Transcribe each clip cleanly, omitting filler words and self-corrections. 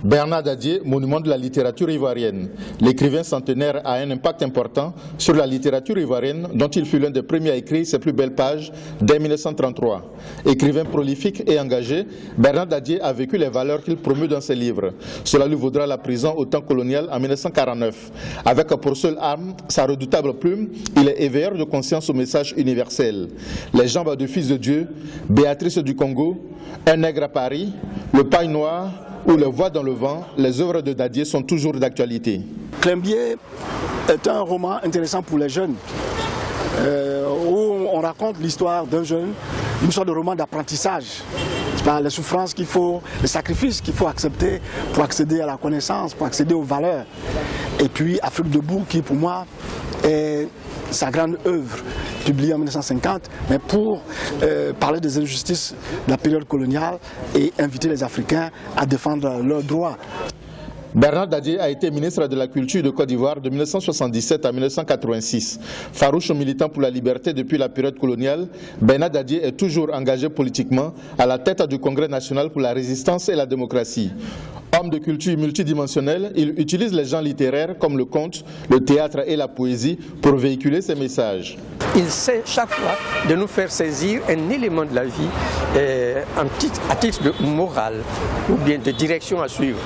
Bernard Dadié, monument de la littérature ivoirienne. L'écrivain centenaire a un impact important sur la littérature ivoirienne dont il fut l'un des premiers à écrire ses plus belles pages dès 1933. Écrivain prolifique et engagé, Bernard Dadié a vécu les valeurs qu'il promeut dans ses livres. Cela lui vaudra la prison au temps colonial en 1949. Avec pour seule arme sa redoutable plume, il est éveilleur de conscience au message universel. Les jambes du Fils de Dieu, Béatrice du Congo, Un nègre à Paris, Le paille noir ou Les voix dans le vent, les œuvres de Dadié sont toujours d'actualité. Clembier est un roman intéressant pour les jeunes, où on raconte l'histoire d'un jeune, une sorte de roman d'apprentissage. Les souffrances qu'il faut, les sacrifices qu'il faut accepter pour accéder à la connaissance, pour accéder aux valeurs. Et puis Afrique debout, qui pour moi est sa grande œuvre, publiée en 1950, mais pour parler des injustices de la période coloniale et inviter les Africains à défendre leurs droits. Bernard Dadié a été ministre de la Culture de Côte d'Ivoire de 1977 à 1986. Farouche militant pour la liberté depuis la période coloniale, Bernard Dadié est toujours engagé politiquement à la tête du Congrès national pour la résistance et la démocratie. Homme de culture multidimensionnel, il utilise les genres littéraires comme le conte, le théâtre et la poésie pour véhiculer ses messages. Il sait chaque fois de nous faire saisir un élément de la vie à titre de morale ou bien de direction à suivre.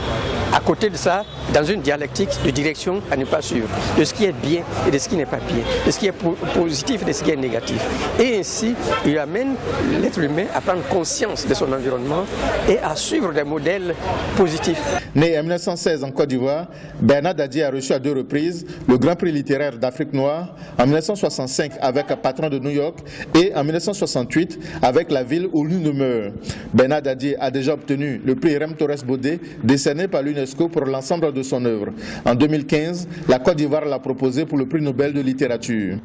À côté de ça, dans une dialectique de direction à ne pas suivre, de ce qui est bien et de ce qui n'est pas bien, de ce qui est positif et de ce qui est négatif. Et ainsi, il amène l'être humain à prendre conscience de son environnement et à suivre des modèles positifs. Né en 1916 en Côte d'Ivoire, Bernard Dadié a reçu à 2 reprises le Grand Prix littéraire d'Afrique noire, en 1965 avec Patron de New York et en 1968 avec La ville où l'une meurt. Bernard Dadié a déjà obtenu le prix Rem Torres Bodé, décerné par l'UNESCO pour l'ensemble de son œuvre. En 2015, la Côte d'Ivoire l'a proposé pour le prix Nobel de littérature.